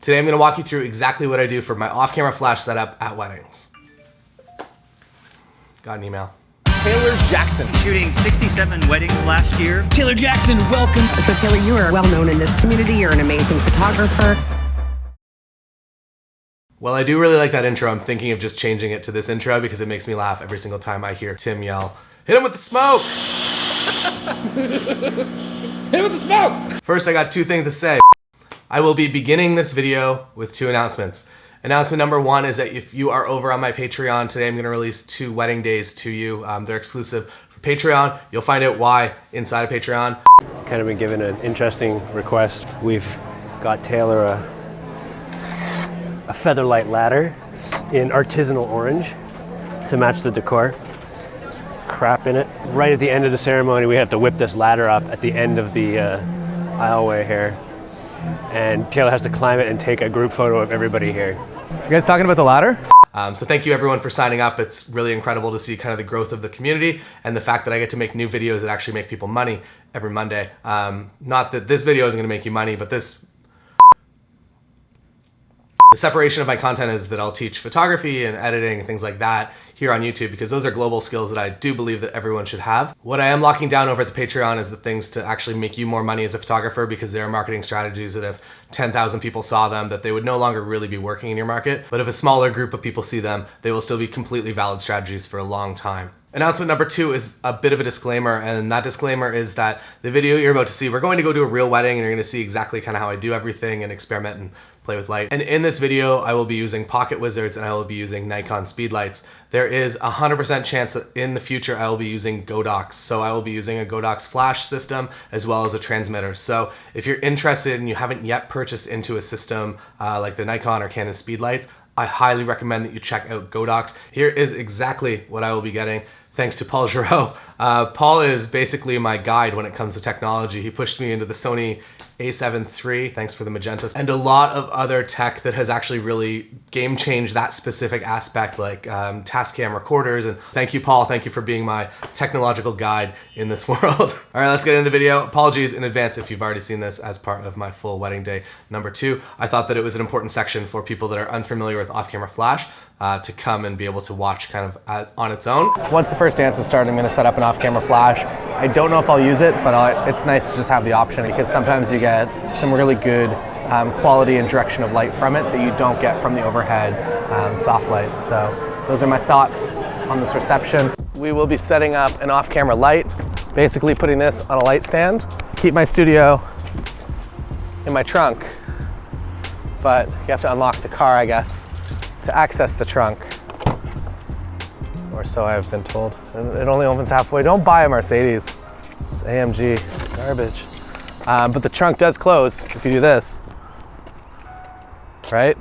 Today I'm gonna walk you through exactly what I do for my off-camera flash setup at weddings. Got an email. Taylor Jackson. Shooting 67 weddings last year. Taylor Jackson, welcome. So Taylor, you are well known in this community. You're an amazing photographer. Well, I do really like that intro. I'm thinking of just changing it to this intro because it makes me laugh every single time I hear Tim yell, "Hit him with the smoke!" Hit with the smoke! First, I got two things to say. I will be beginning this video with two announcements. Announcement number one is that if you are over on my Patreon, today I'm gonna release 2 wedding days to you. They're exclusive for Patreon. You'll find out why inside of Patreon. Kind of been given an interesting request. We've got Taylor a featherlight ladder in artisanal orange to match the decor. There's crap in it. Right at the end of the ceremony, we have to whip this ladder up at the end of the aisleway here. And Taylor has to climb it and take a group photo of everybody here. You guys talking about the ladder? So thank you everyone for signing up. It's really incredible to see kind of the growth of the community and the fact that I get to make new videos that actually make people money every Monday. Not that this video isn't gonna make you money, but the separation of my content is that I'll teach photography and editing and things like that here on YouTube because those are global skills that I do believe that everyone should have. What I am locking down over at the Patreon is the things to actually make you more money as a photographer because there are marketing strategies that if 10,000 people saw them, that they would no longer really be working in your market. But if a smaller group of people see them, they will still be completely valid strategies for a long time. Announcement number 2 is a bit of a disclaimer, and that disclaimer is that the video you're about to see, we're going to go to a real wedding and you're gonna see exactly kind of how I do everything and experiment and play with light. And in this video, I will be using pocket wizards and I will be using Nikon speed lights. There is a 100% chance that in the future I will be using Godox. So I will be using a Godox flash system as well as a transmitter. So if you're interested and you haven't yet purchased into a system like the Nikon or Canon speed lights, I highly recommend that you check out Godox. Here is exactly what I will be getting. Thanks to Paul Giroux. Paul is basically my guide when it comes to technology. He pushed me into the Sony a7 III, thanks for the magentas, and a lot of other tech that has actually really game changed that specific aspect, like Tascam recorders. And thank you, Paul. Thank you for being my technological guide in this world. All right, let's get into the video. Apologies in advance if you've already seen this as part of my full wedding day number 2. I thought that it was an important section for people that are unfamiliar with off-camera flash to come and be able to watch kind of on its own. Once the first dance is started, I'm gonna set up an off-camera flash. I don't know if I'll use it, but it's nice to just have the option because sometimes you get some really good quality and direction of light from it that you don't get from the overhead soft lights. So those are my thoughts on this reception. We will be setting up an off-camera light, basically putting this on a light stand. Keep my studio in my trunk, but you have to unlock the car, I guess, to access the trunk, or so I've been told. And it only opens halfway. Don't buy a Mercedes. It's AMG garbage. But the trunk does close if you do this, right?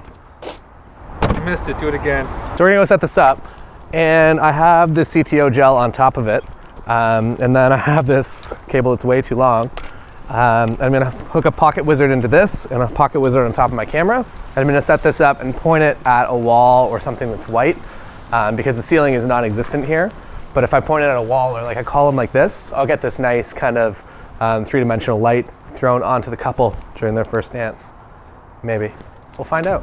You missed it, do it again. So we're gonna go set this up, and I have this CTO gel on top of it, and then I have this cable that's way too long. I'm gonna hook a pocket wizard into this and a pocket wizard on top of my camera. And I'm gonna set this up and point it at a wall or something that's white because the ceiling is non-existent here. But if I point it at a wall or like a column like this, I'll get this nice kind of 3-dimensional light thrown onto the couple during their first dance. Maybe. We'll find out.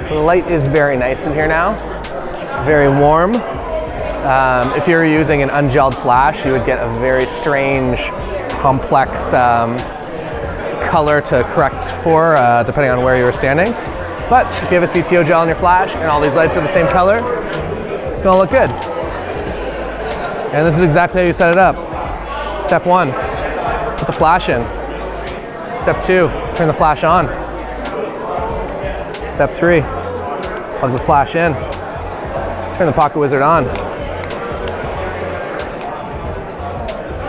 So the light is very nice in here now, very warm. If you were using an ungelled flash, you would get a very strange, complex color to correct for depending on where you were standing. But if you have a CTO gel in your flash and all these lights are the same color, it's gonna look good. And this is exactly how you set it up. Step 1, put the flash in. Step 2, turn the flash on. Step 3, plug the flash in. Turn the pocket wizard on.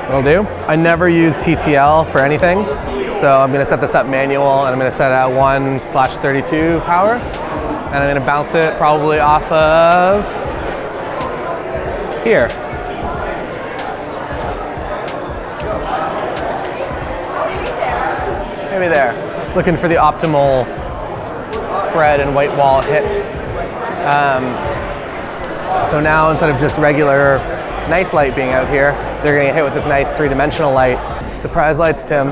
That'll do. I never use TTL for anything, so I'm gonna set this up manual and I'm gonna set it at 1/32 power, and I'm gonna bounce it probably off of here. Maybe there. Looking for the optimal spread and white wall hit. So now instead of just regular nice light being out here, they're gonna get hit with this nice 3-dimensional light. Surprise lights, Tim.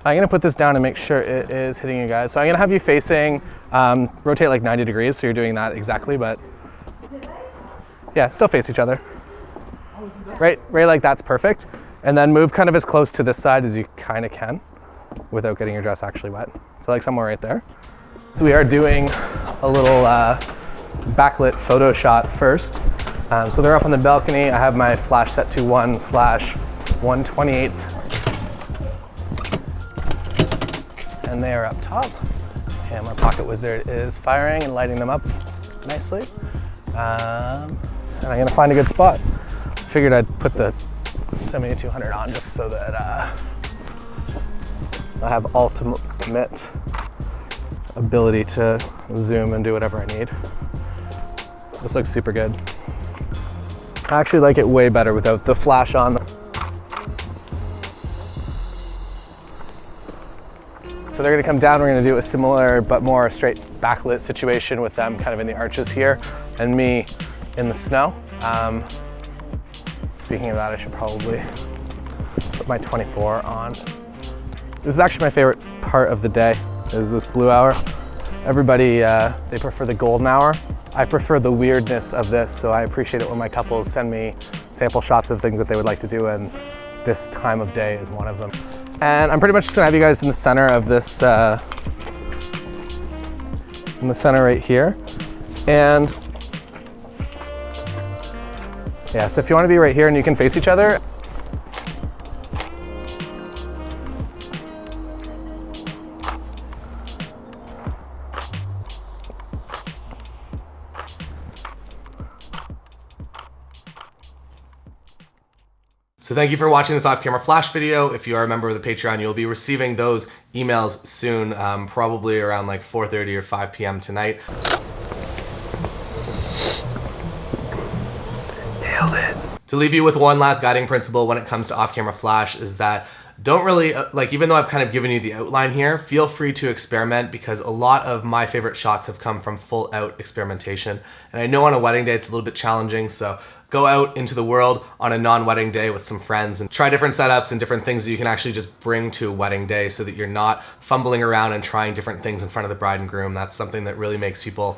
I'm gonna put this down and make sure it is hitting you guys. So I'm gonna have you facing, rotate like 90 degrees, so you're doing that exactly, but yeah, still face each other. Right like that's perfect. And then move kind of as close to this side as you kind of can without getting your dress actually wet. So like somewhere right there. So we are doing a little backlit photo shot first. So they're up on the balcony. I have my flash set to 1/128. And they are up top. And my pocket wizard is firing and lighting them up nicely. And I'm gonna find a good spot. Figured I'd put the 7200 on just so that I have ultimate ability to zoom and do whatever I need. This looks super good. I actually like it way better without the flash on. So they're gonna come down, we're gonna do a similar but more straight backlit situation with them kind of in the arches here and me in the snow. Speaking of that, I should probably put my 24 on. This is actually my favorite part of the day, is this blue hour. Everybody, they prefer the golden hour. I prefer the weirdness of this, so I appreciate it when my couples send me sample shots of things that they would like to do, and this time of day is one of them. And I'm pretty much just gonna have you guys in the center of this, in the center right here. And yeah, so if you wanna be right here and you can face each other. So thank you for watching this off-camera flash video. If you are a member of the Patreon, you'll be receiving those emails soon, probably around like 4:30 or 5 p.m. tonight. Nailed it. To leave you with one last guiding principle when it comes to off-camera flash is that don't really, even though I've kind of given you the outline here, feel free to experiment, because a lot of my favorite shots have come from full out experimentation. And I know on a wedding day it's a little bit challenging, so go out into the world on a non-wedding day with some friends and try different setups and different things that you can actually just bring to a wedding day so that you're not fumbling around and trying different things in front of the bride and groom. That's something that really makes people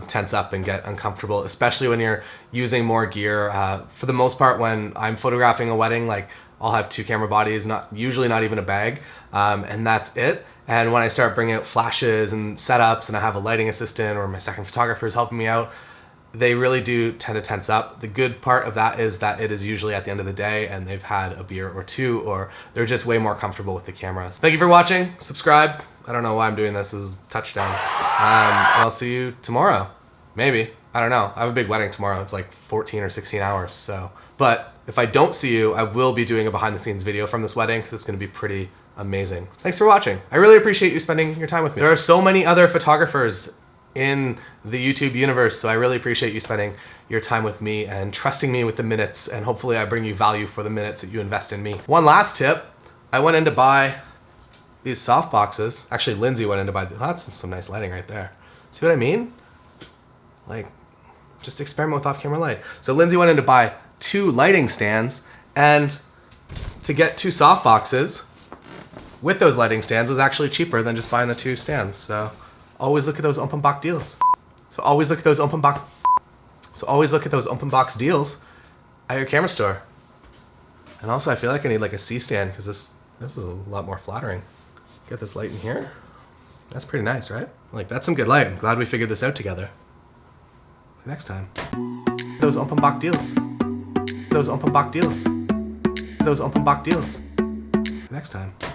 tense up and get uncomfortable, especially when you're using more gear. For the most part, when I'm photographing a wedding, like I'll have 2 camera bodies, usually not even a bag, and that's it. And when I start bringing out flashes and setups and I have a lighting assistant or my second photographer is helping me out, they really do tend to tense up. The good part of that is that it is usually at the end of the day and they've had a beer or 2, or they're just way more comfortable with the cameras. Thank you for watching. Subscribe. I don't know why I'm doing this. This is touchdown. And I'll see you tomorrow. Maybe. I don't know. I have a big wedding tomorrow. It's like 14 or 16 hours. So, but if I don't see you, I will be doing a behind the scenes video from this wedding because it's going to be pretty amazing. Thanks for watching. I really appreciate you spending your time with me. There are so many other photographers in the YouTube universe, so I really appreciate you spending your time with me and trusting me with the minutes, and hopefully I bring you value for the minutes that you invest in me. One last tip, I went in to buy these soft boxes. Actually, Lindsay went in to buy, that's some nice lighting right there. See what I mean? Like, just experiment with off-camera light. So Lindsay went in to buy 2 lighting stands, and to get 2 soft boxes with those lighting stands was actually cheaper than just buying the 2 stands. So always look at those open box deals. So always look at those open box deals at your camera store. And also I feel like I need like a C stand, because this is a lot more flattering. Get this light in here. That's pretty nice, right? Like, that's some good light. I'm glad we figured this out together. See you next time. Those open box deals. Those open box deals. Those open box deals. See you next time.